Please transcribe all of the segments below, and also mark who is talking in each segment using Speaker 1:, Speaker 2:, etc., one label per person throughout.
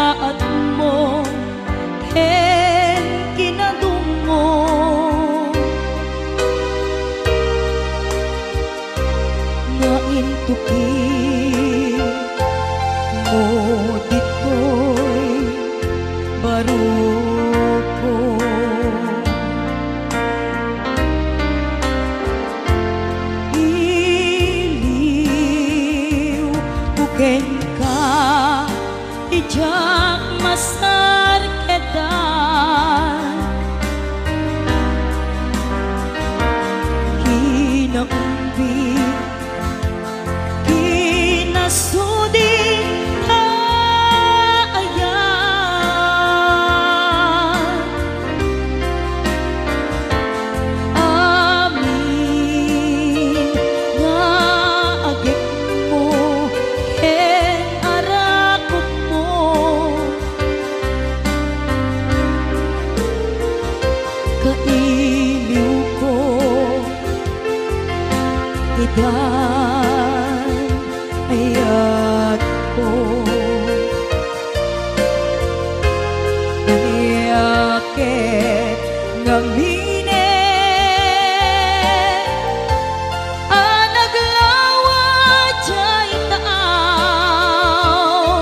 Speaker 1: at mo ken kinadungo nga intuki mo ditoy baruko iliw buken ka ijak masar kedan kinaumbi kinasudi kailiw ko idan ayat ko naniyake ngamine anaglawa jay taaw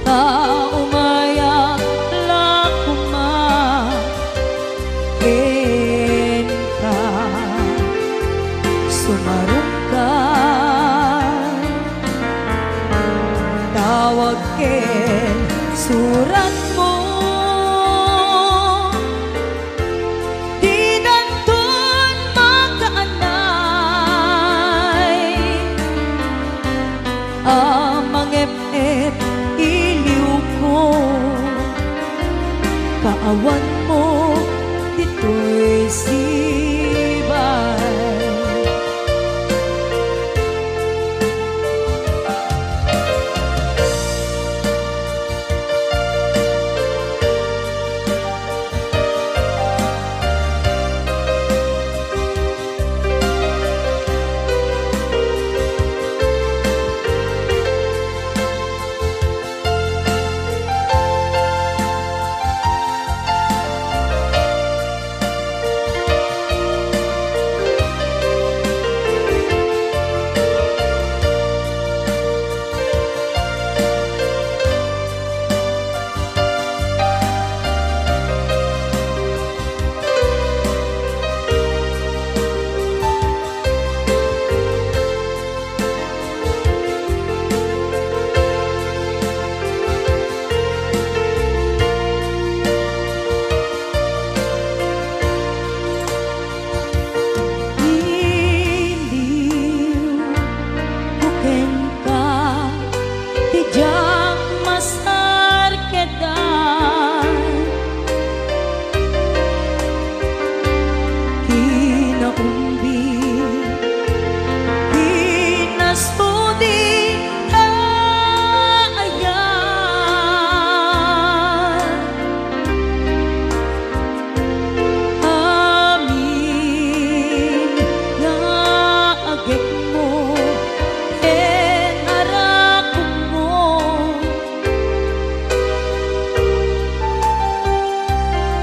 Speaker 1: taumaya lakuma sumarunggan tawag ken surat mo di danton makaanay amang ep-ep iliw ko kaawan mo dito'y sibay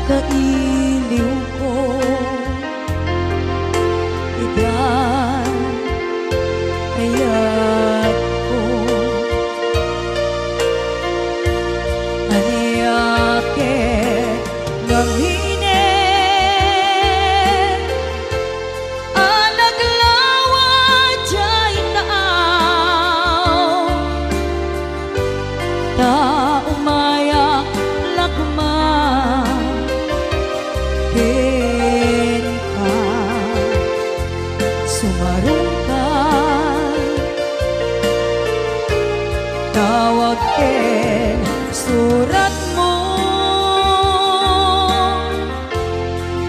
Speaker 1: kailiw ko idan ayat ko aniyake ngamine anaglawa jay taaw taumaya lakma ken ka sumarungkan tawag ken surat mo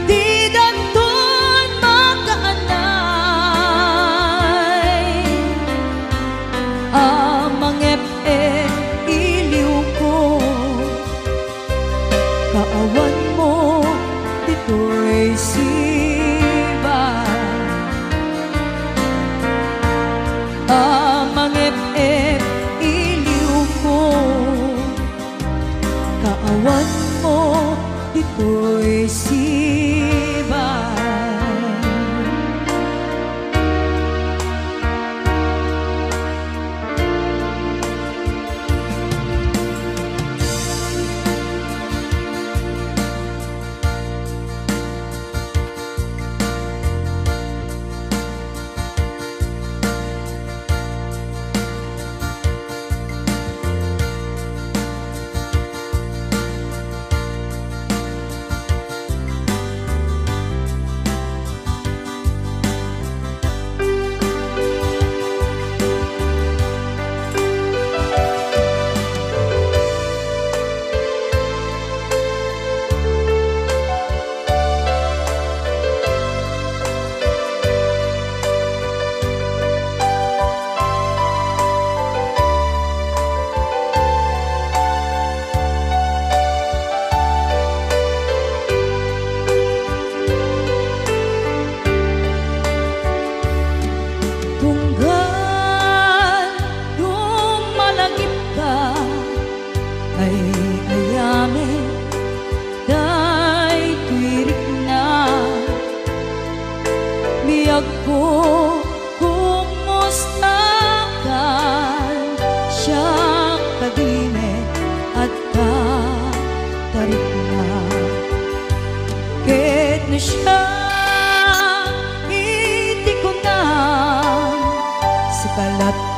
Speaker 1: di danton makaanay amang ep-ep iliw ko kaawan mo dito'y sibay amang ep-ep iliw ko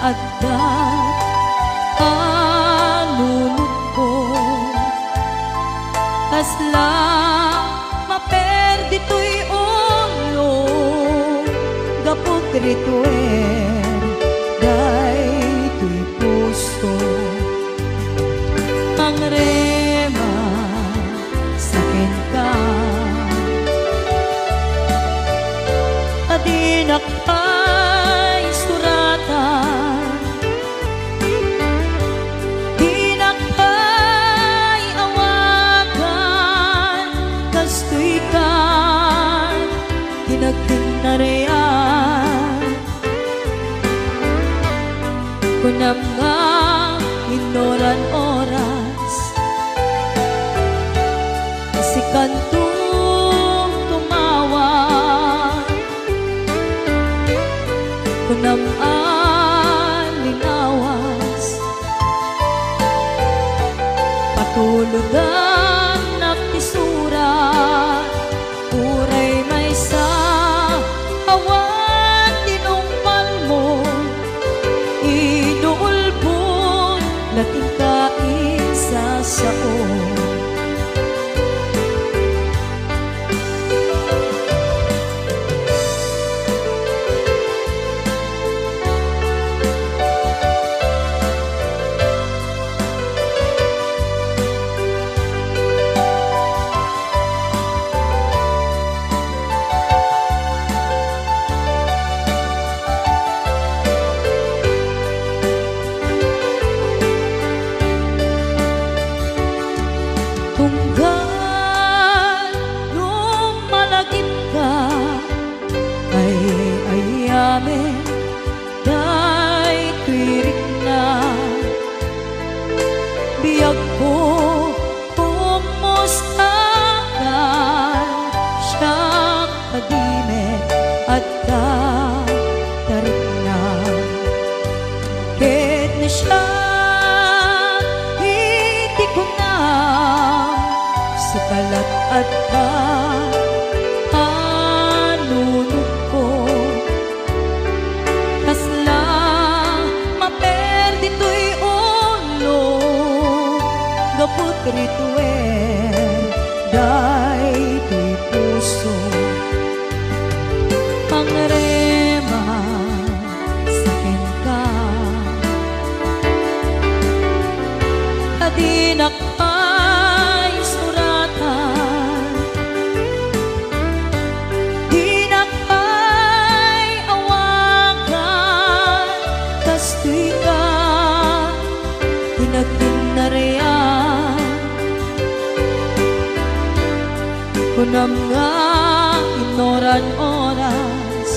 Speaker 1: adda anunod ko kasla maperdi to'y ulo gapot rituer day to'y puso ang rema sakin ka adinak ay suratan dinak ay awakan kastoy kan dinagdinarean kunam nga inoran oras si kantong tumawa kunam alinawas patulog ang naktisura uray may sa awan tinungpal mo inuulbon lating kaisa sao tunggal lumalagip ka ay ayamin day kwirik na biyag ko kumusta ka siya kadimit at ka tarik na ket na siya hindi ko na sukalat at ka anunod ko kasla maperdi to'y ulo gapot rituer day to'y puso pangrema sakin ka adinak ay suratan dinak ay awakan kastoy ka dinagdinarean kunam nga inoran oras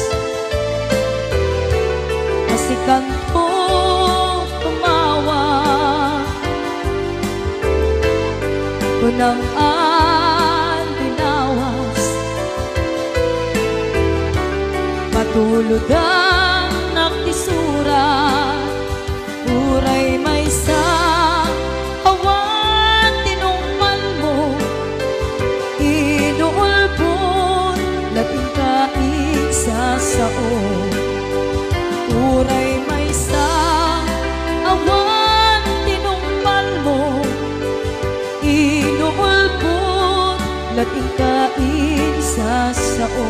Speaker 1: kasi kanto tumawa kunang alinawas patulog ang naktisura uray may sa awan tinungpal mo inuulbon lating kaisa sao uray may sa awan tinungpal mo inuulbon lating kaisa sao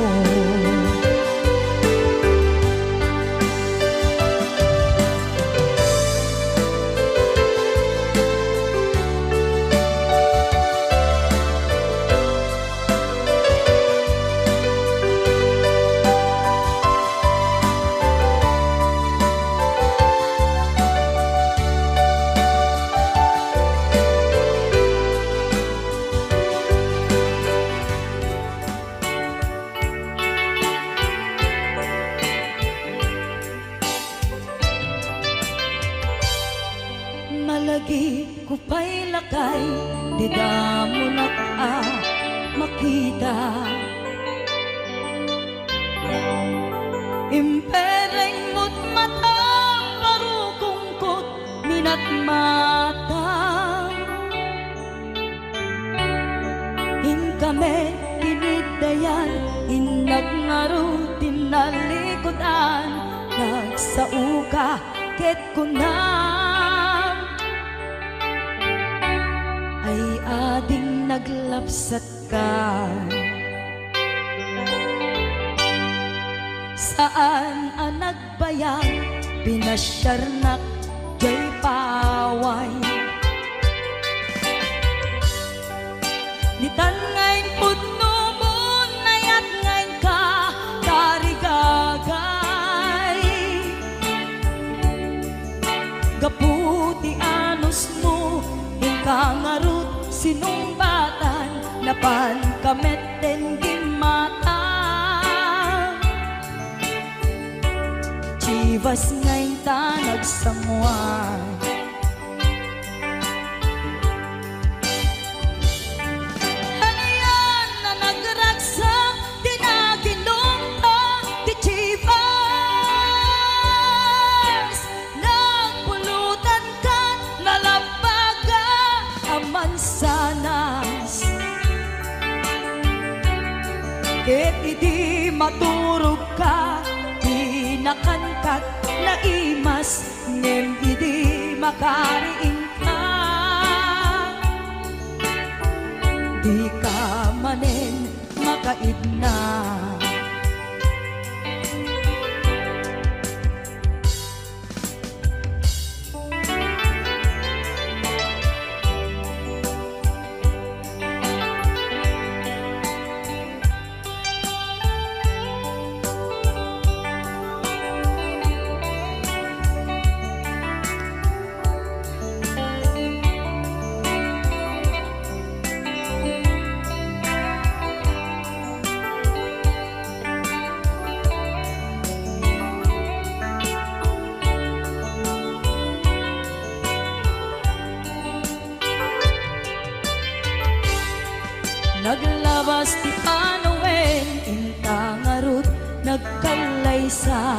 Speaker 1: malagi ko pa'y lakay di damo na ka makita impereng mo't mata parukungkot minat mata kami tinidayan, inag nga ro tinalikodan, nagsauka Bakit ko na ay ading naglapsat ka? Saan ang nagbayag, pinasyarnak jay paway? Nitan ngayon puno mo, nayat ngayon ka tarigagay. Gaputi anos mo, hingkangarut sinumbatan, napan kameten gimata. Chivas ngayon ta nagsamuan. Ket idi maturog ka, inakankat na imas, ngem idi makariing ka. Di ka manen makaidna. Naglabas ti Panoen, intangarut nagkalaysa.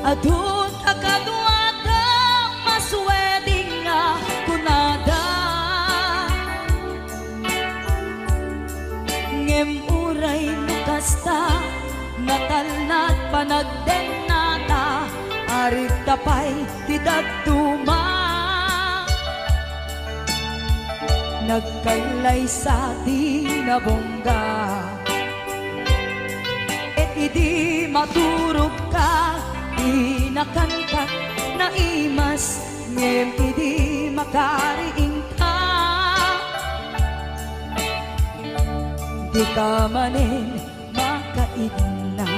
Speaker 1: Adun akaduada, masweding nga kunada. Ngem uray nukasta, natalnat panagdenata, arit tapay tidagtuma. Nagkailay sa di nabongga, et idi maturog ka, inakankat na imas, ngem idi makariing ka. Di ka manen makaidna.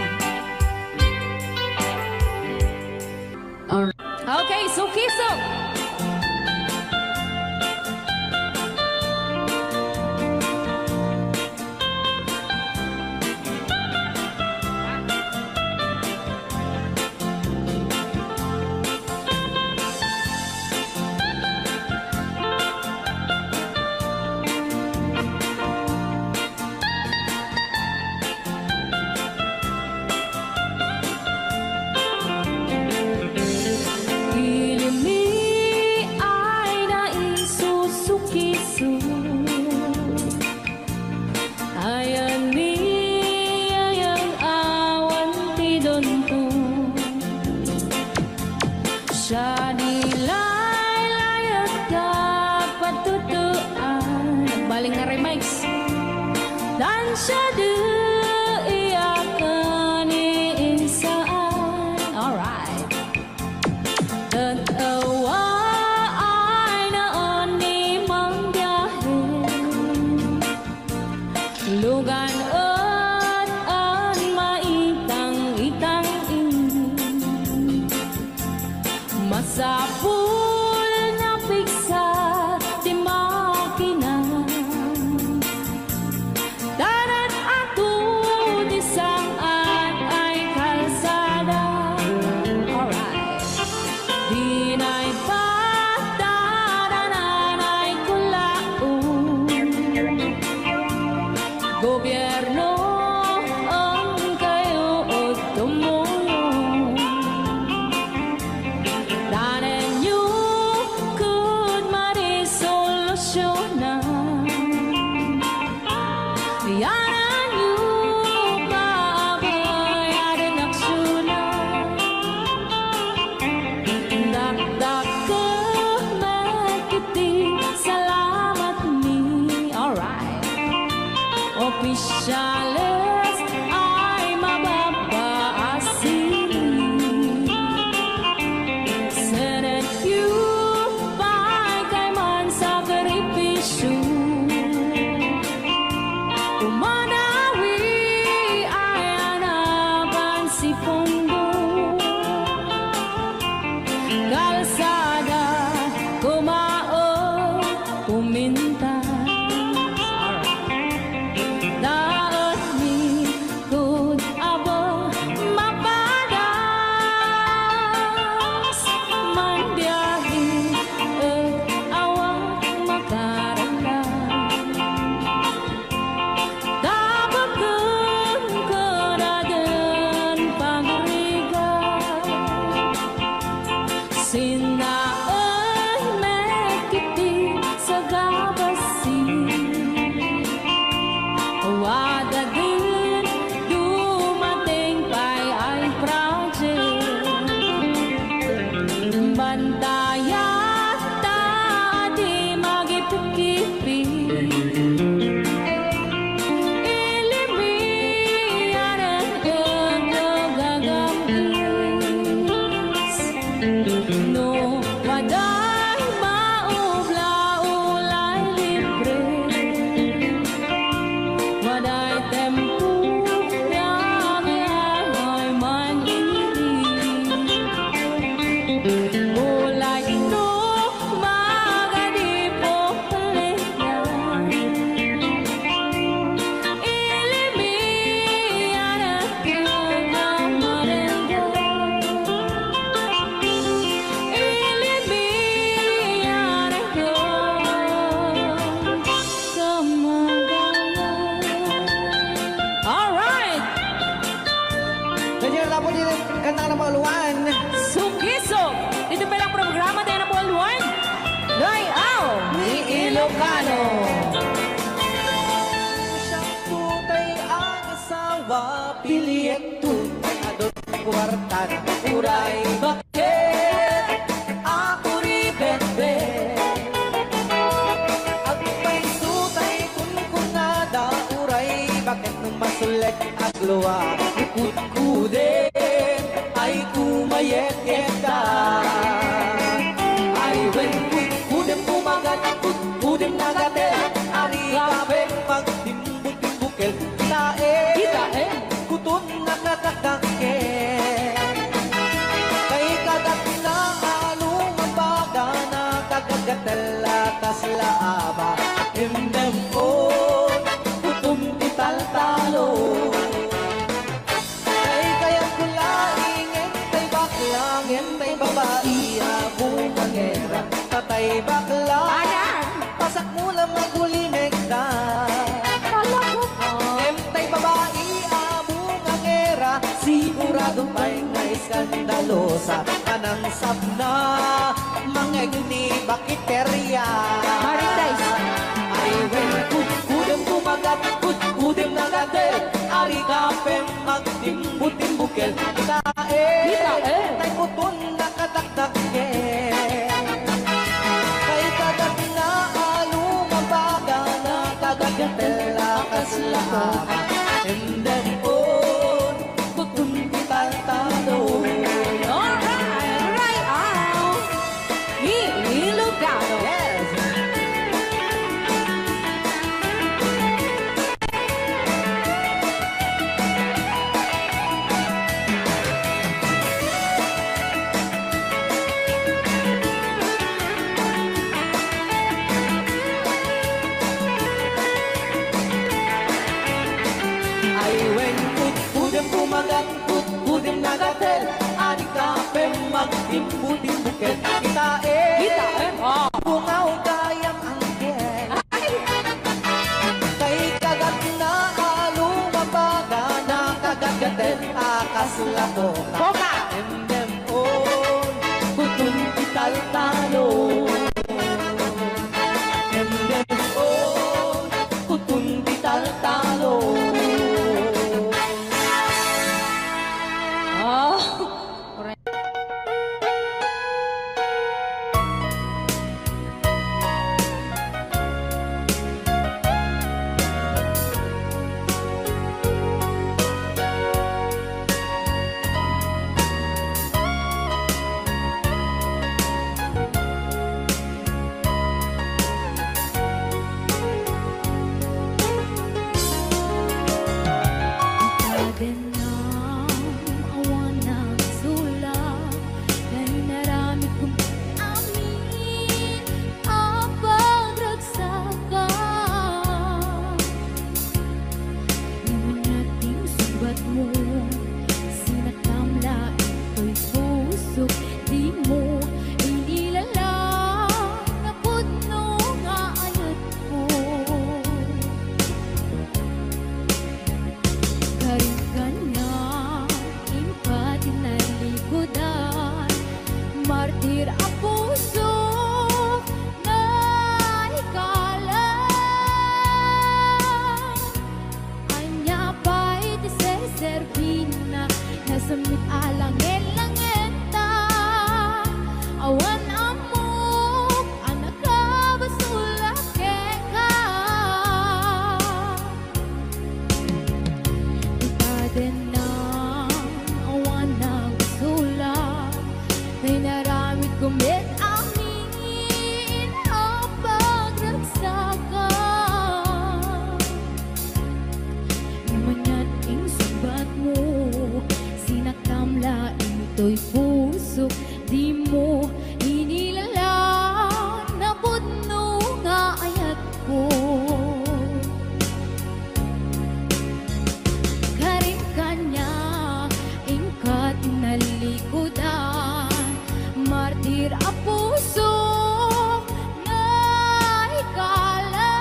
Speaker 2: Okay, so Kiso.
Speaker 3: Siya nilay-layat ka patutuan. Baling na remix. Dan siya iyakan iinsaan. Alright. Tatawa ay naon ni mang biyahe. Lugan at an maitang-itang masapul na piksa di makina. Darat ato di saan ay kalsada. Alright. Di na'y patadanan ay kulaon. Gobyerno ang kayo o tumulong. Danan nyo could marisolusyonan. Yanan nyo paabay at nagsyon. Nagdakamakiting salamat ni. Alright. Opisyales ay mababaasin. Senate youth by kay man sakripisyo. Umanawi ay anaban si Pondo. Kalsada, kumao, pumintas. Daot ni kud abo mapadas. Mandiyahi ug awak makaranggan. Dabagan kadagan pagrigan. Sinaon mekiti sa gabasin. Wada din dumating pa'y ay project. Bantayan ta di magipikipi. Ilimian ang gagamis. No, waday maubla-ulay libre. Waday tempo yang ay manili. Ulay no magadipo palitan. Ilimian ang gagamarenggan. Ilimian ang gagamarenggan. Alright!
Speaker 2: Ganyan na po din ang kanta ng mga luwan.
Speaker 3: Sugisog! Dito pa lang programa tayo na po alwan. Layaw ni Ilocano.
Speaker 2: Siyang tutay ang asawa, piliyet tutay adot kwarta na uray. Bakit ako ribet-bet? At may tutay kung kunada uray. Bakit nung masulit at luwa, ikut-kudin ay kumayet-yeta. Ay when kudem kumagat, kudem nagatel. Ari kabeng magtimbuk-timbukel. Kitae, kutun nakakakakel. Kay kagat na along mabaga na kagagatel atas laaba. Himdem ko, kutum ital-talo. Kay kaya kulaing, entay baklang, entay babae, abong mangera. Tatay bakla, pasak mo lang magulimeg na. Entay babae, abong mangera, sigurado pa'y nga iskandalosa. Kanang sabna, mangegni bakiterya.
Speaker 3: Marites.
Speaker 2: Ay when kudem kumagat, kudem nagatel. Ari kapeng magtimbut-timbukel. Kitae, tay putun nakataktakel. Kay kagat na alumabaga na kagagatel akas laaba. And then on, kutun ital-talo.
Speaker 3: Alright! Layaw ni Ilocano.
Speaker 2: Yes! Ay when kudem kumagat, kudem nagatel. Ari kapeng magtimbut-timbukel. Kitae, bungaw kayang angkel. Kay kagat na alumabaga na kagagatel akas latoka.
Speaker 3: Boka!
Speaker 2: Emdem on, kutun ital-talo. Emdem on, kutun ital-talo.
Speaker 3: Oh!
Speaker 4: ang puso na ikala.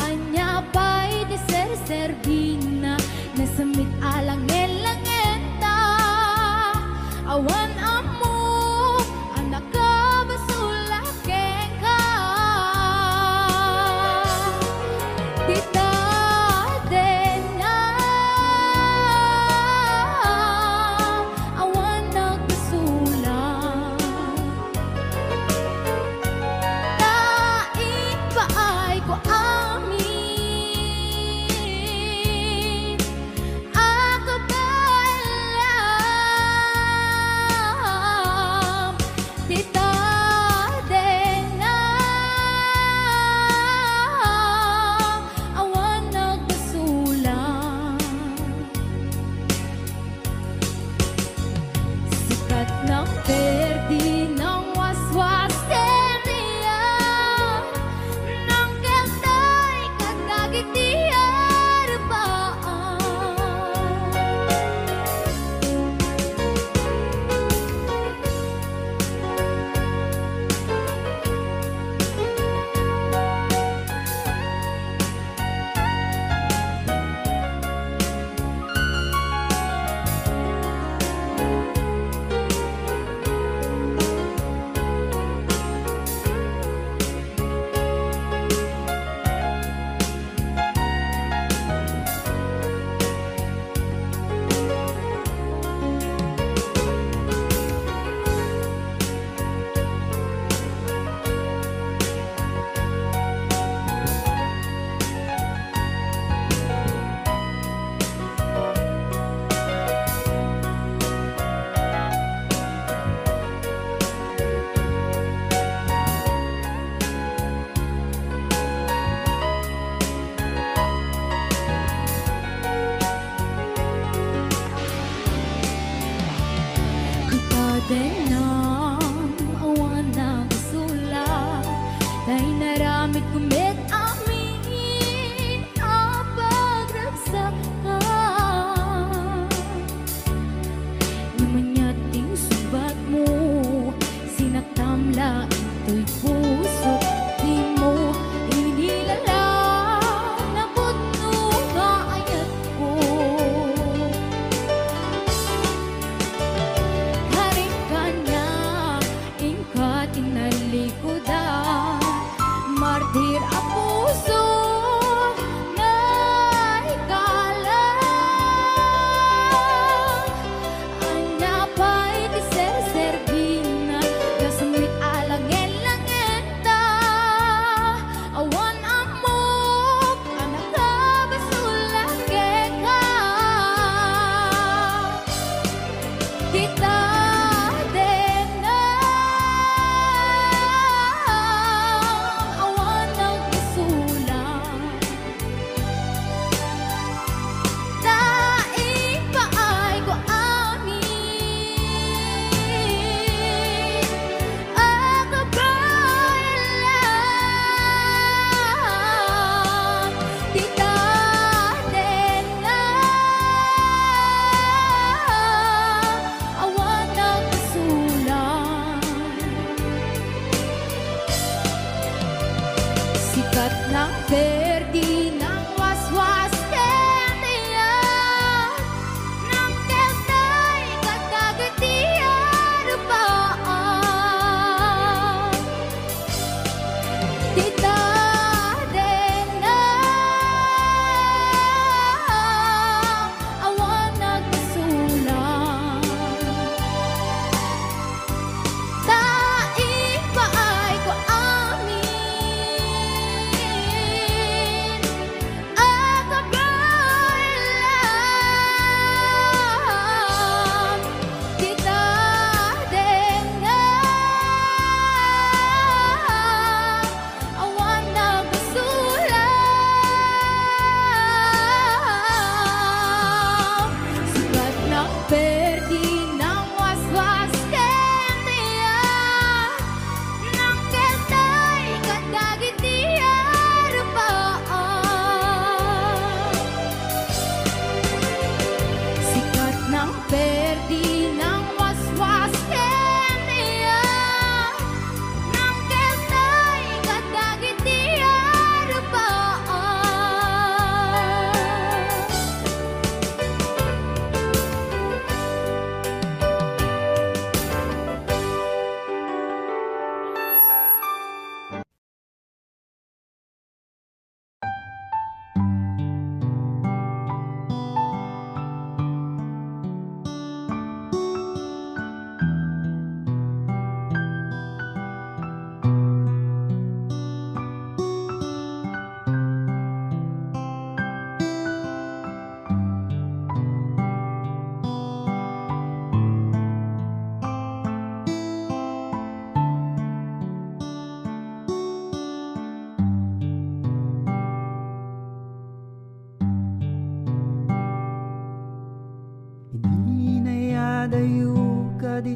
Speaker 4: Anya pa'y di ser-servina na samit alang elangenta. Awan amo ang nakabasula keng ka. Tita din na awan nagbasula. Tain pa ay ko amin. Ako ba alam? Tita din na awan nagbasula. Sikat ng perdi ng waswas teriya ng keltay kadagitiar baan. Kadenang awan na gasula. Dahil naramit kumit amin ang pagragsakan. Namanyating subat mo, sinaktamla ito'y puso. Di mo inilala na puno ka ayat ko. Hari ka na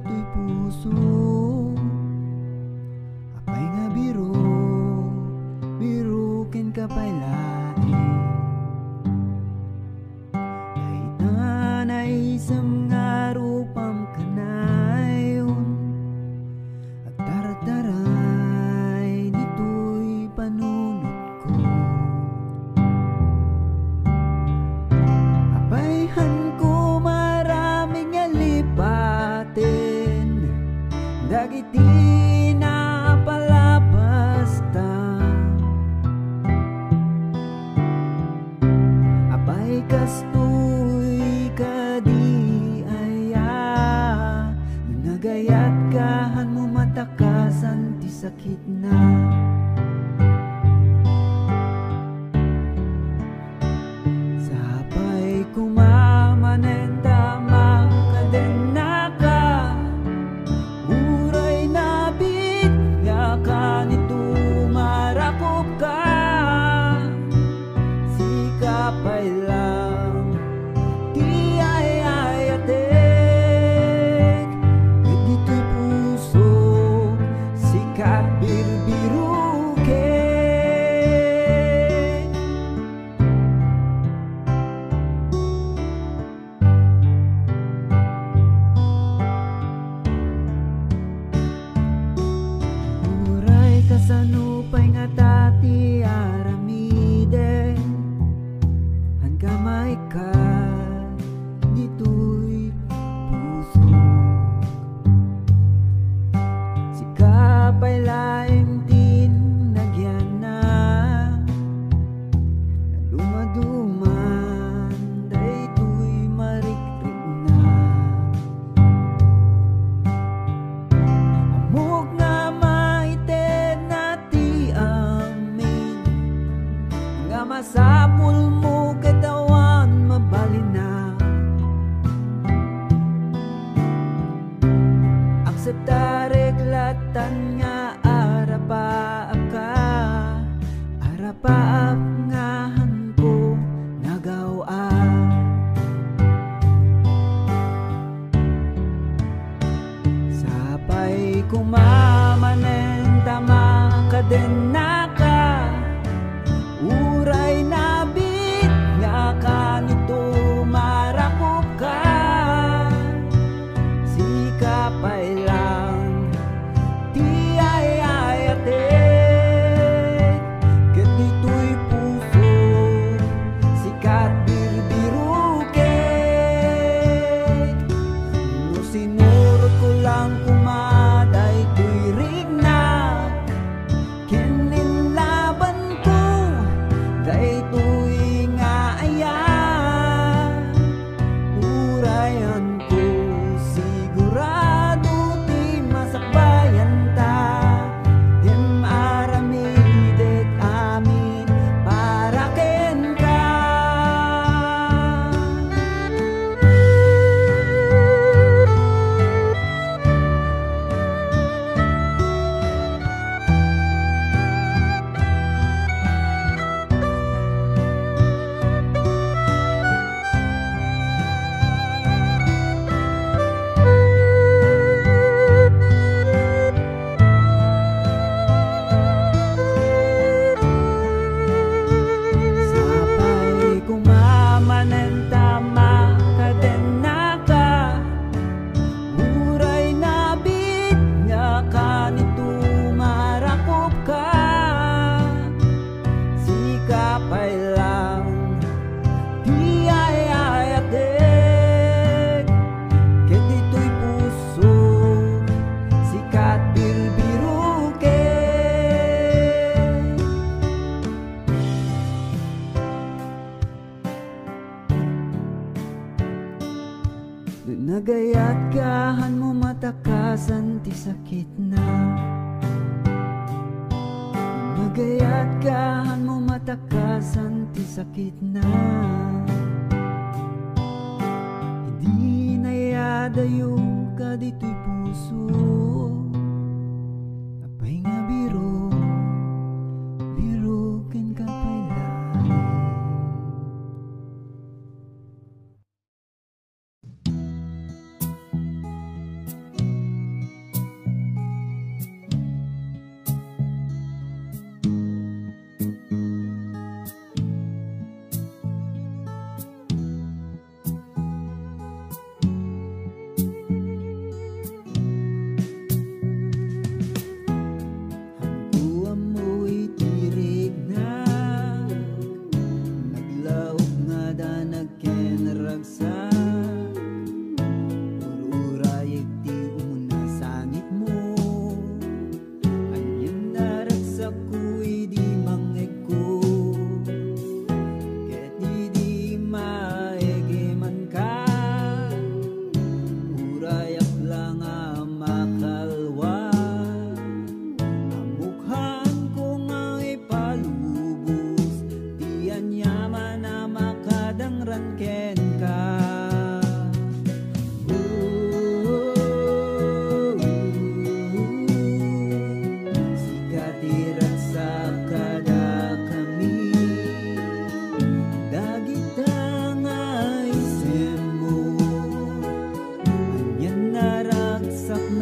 Speaker 5: dito'y puso. Apay nga biro, biro ken kapay lain. Kahit nanay isang nga rupam kanayon, at tarataray dito'y panunod ko. Apayhan ko maraming nga lipatin, dagiti na palabasta. Apay kastoy kadi aya, nagayat kahan mo matakasan ti sakit na. Sapay kumamanen tama kadenaka, uray nabit yakan ito marakop ka. Sikapay lang di ayayatek, ket dito'y puso sikat birbiruke. Uray kasanupay nga tati aramiden, han kamay ka dito'y puso. Sikapay laeng din nagyan na, dumaduman dayto'y marikrik na. Amok nga maited na ti amin, nga masapul mo katawan mabalin na. Akseptarek latan nga arapaap ka, arapaap nga hanko nagawa. Sapay kumamanen tama kadenaka, uray nabit nga kanito marakop ka. Sikapay lang di ayayatek, ket dito'y puso sikat birbiruke. No sinurot ko lang kumaday to'y rignak, kininlaban ko dayto'y nga aya. Urayan ko sigurado ti masakbayan ta, dim aramidek amin para ken ka. Sapay kumamanen tama kadenaka, uray nabit nga kanito marakop ka. Sikapay lang di ayayatek, ket dito'y puso sikat birbiruke. Nagayat kahan mo matakasan ti sakit na. Nagayat kahan mo matakasan ti sakit na. Hindi nayadayo ka dito'y puso. Apay nga biro, biro ken kapay lain.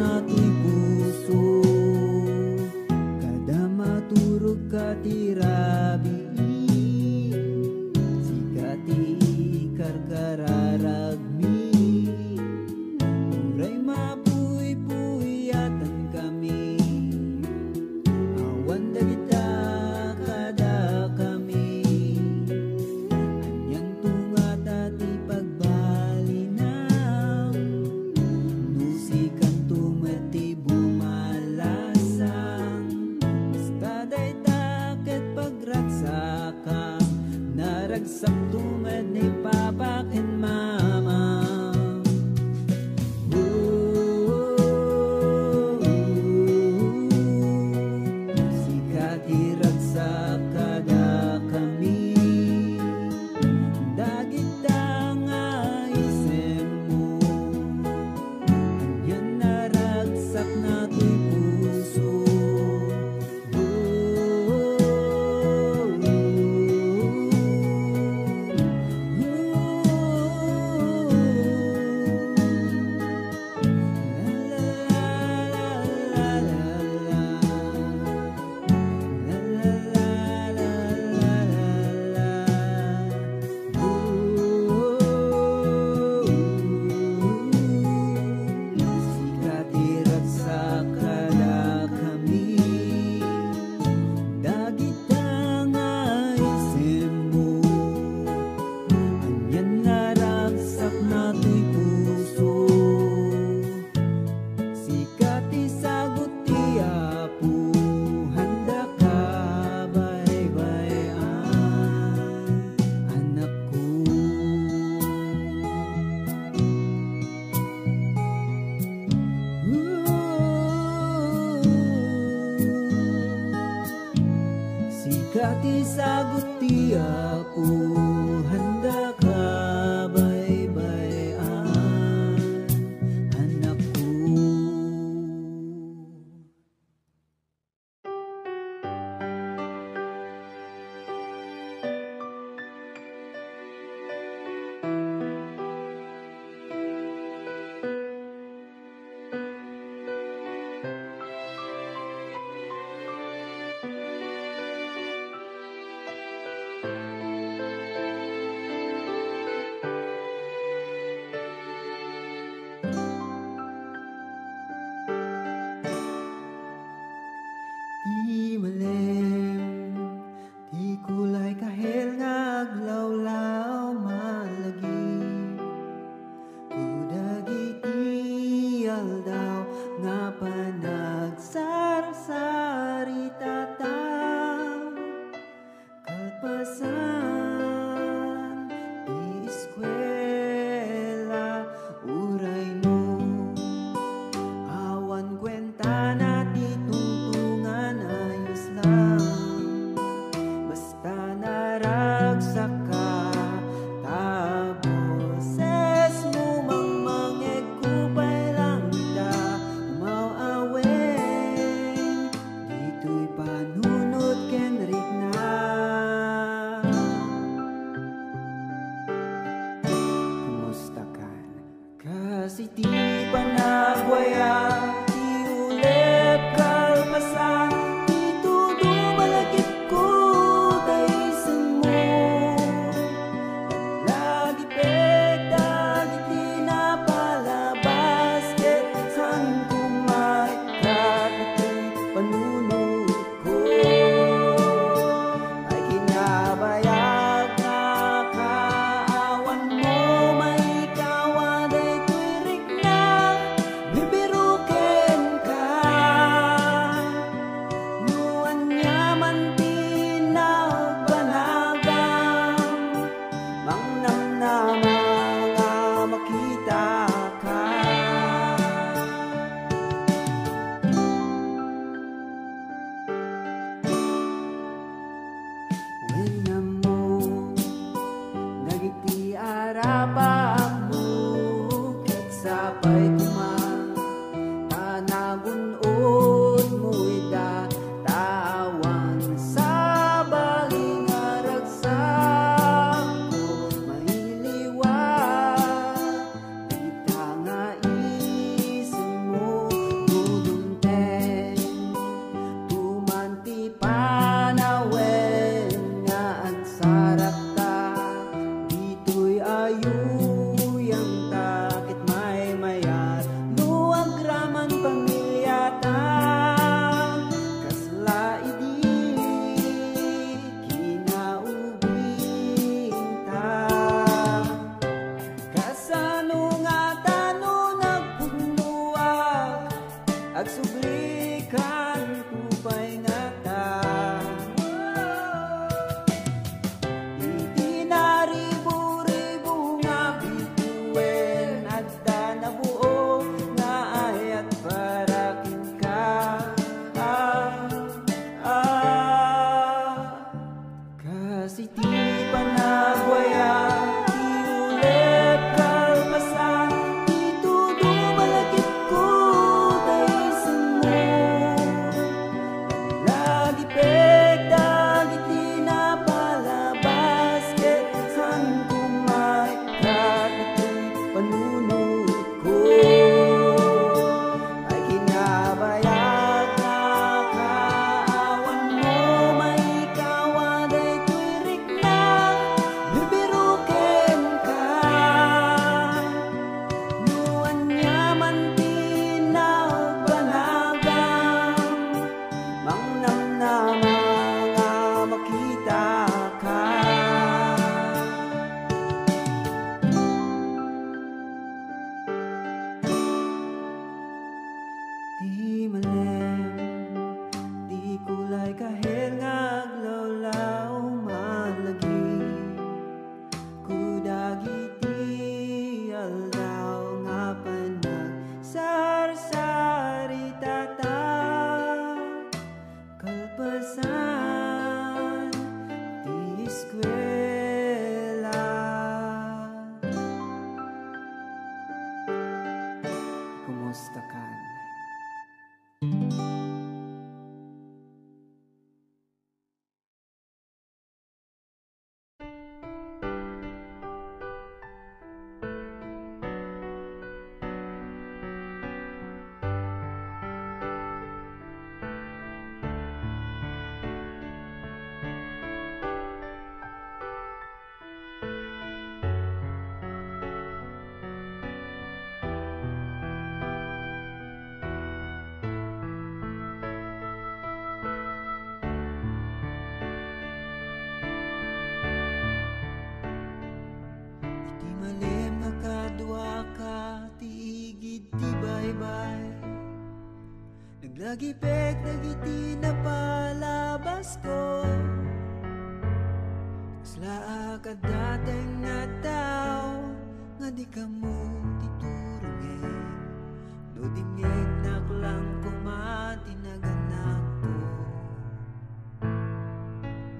Speaker 5: nato'y puso. Kada maturog ka tirabi, sikati karkararagmi. Uray mapuy-puyatan kami, awan dagita kada kami. Anyang tungat at ipagbalinaw, nusikan tumati bumalasang. Basta day takit pagragsakang, naragsak tumad ni papa and mama. Sikat iragsak kada kami, dagita nga isip mo. Anyan naragsak nato'y puso. Sikat iragsak kada kami, dagita nga isip mo. Anyan naragsak nato'y puso. Sikat isagot ti Apo, handa ka baybayan, anak ko. Sikat isagot ti Apo, handa ka baybayan, anak ko. Agsublikan kupay ngata Iti naribu-ribu nga bituin At nabuo nga ayat parakin ka Kasi di panagwaya Iulep kalpasan Dito dumalagit ko Daisan mo Lagi pegdag iti napalabas Ket san kumaikat iti panunod ko Ay kinabayag na kaawan mo Maikawan ay tuwirik na bibirukin ka Nuan yaman tinagpanagang Mangnamnama nga makita ka Di malem, di kulay kahit nga aglawlaw malagi Kudagiti aldaw nga panag sarsari tata Kalpasan di eskwela Kumusta ka? Iti malem nga kadwa ka Tiigid ti baybay Naglagipek dagiti napalabas ko Kasla ka dateng nga tao Nga di ka mo titurungin No dingeg naklang kumatinaganap ko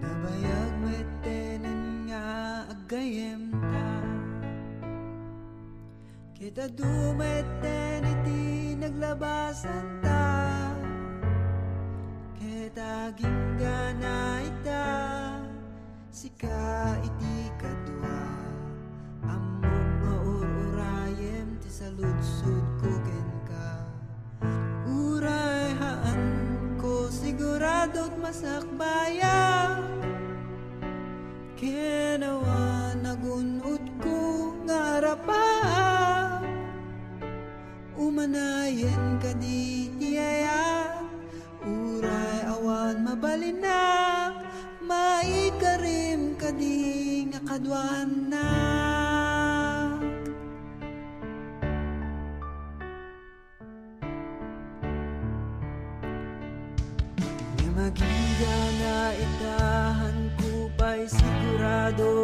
Speaker 5: Nabayag metenen nga agayem ta Kita dumeten iti naglabasan ta Kita ginggana ita Sika iti kadwa Among maururayem ti saludsud ko ken ka Uray haan ko sigurado't masakbayan Kenawa nagunod ko nga harapan Umanayen ka di tiyaya Uray awan mabalinak Maikarim ka di nga kadwanak Nga magingga nga itahan ko pa'y sigurado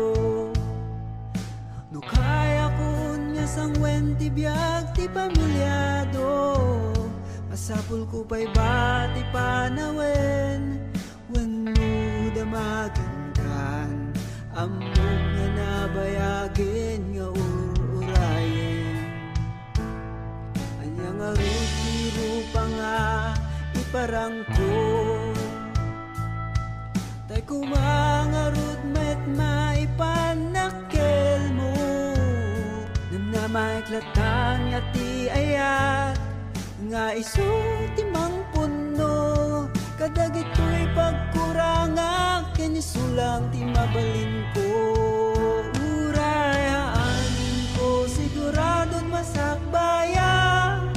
Speaker 5: No kaya kun nga sangwen ti biag ti pamilyado Masapul ko pa'y bati panawen Wenno damaginggan Among nga nabayagin nga urayen Anya nga rupa nga iparangko Tay kumangarut met maipanakkel mo Namaiklatan nga ti ayat Nga isu ti mangpunno Kadagito'y pagkuranga Kinisulang ti mabalin ko Urayaan ko Siguradot masakbayan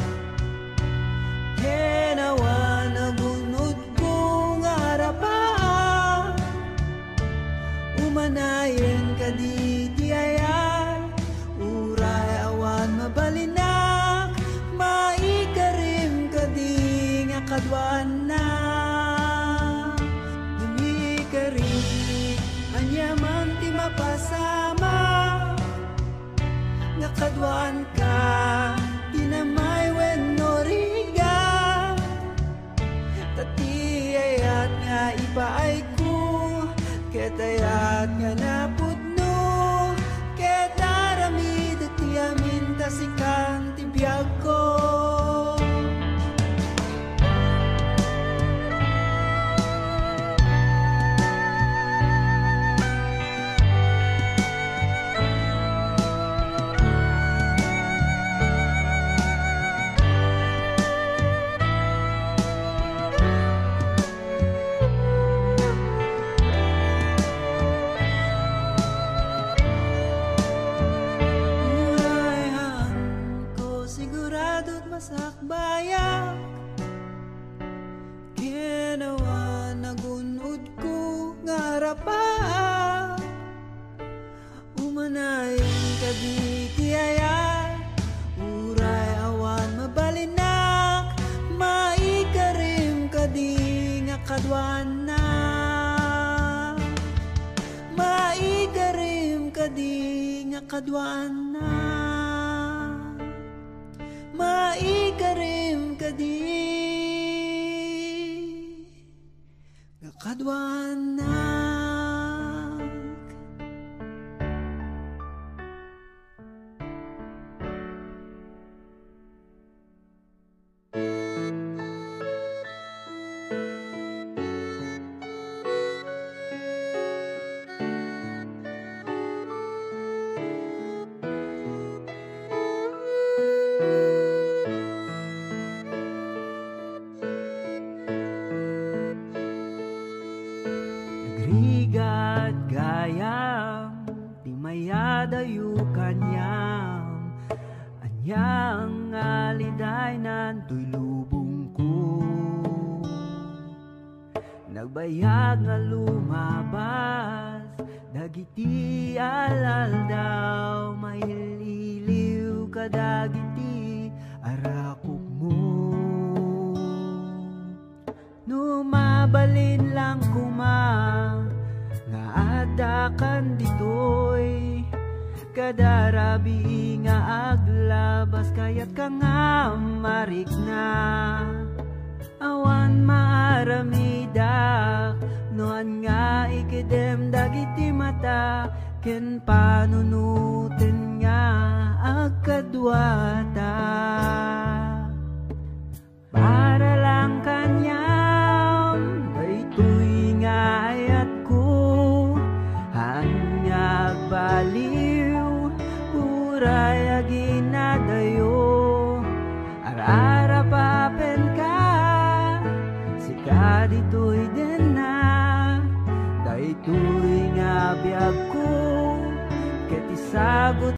Speaker 5: Kenawa nagunod ko nga harapan Umanayen ka di tiayan Uray awan mabalinak Maikarim ka di kadwaan na dili ka rin anyaman ti mapasama nga kadwaan ka dinamay wenno riga tatiyayat nga ipaay ko ketayat nga napudno ketaramid ti amin tasikan ti biyag ko. Sakbayak ginawa nagunod ko nga rapat umanayon kadi tiyayat uray awan mabalinak maikarim kadi nga kadwan na maikarim kadi nga kadwan na maikarim kadi nga kadwanak. Rigat gayam di mayadayo kanyam anyang aliday nantoy lubong ko nagbayag nga lumabas dagiti alal daw maililiw ka dagiti arakok mo numabalin lang kumang nga adakan ditoy kadarabi nga aglabas kayat ka nga marik na awan maaramidak noan nga ikidem dagiti mata ken panunutin nga agkadwata para lang kanyam daytoy nga ayat ko hanyag baliw uray aginadayo arara papen ka sika ditoy din na daytoy nga biyag ko ket isagot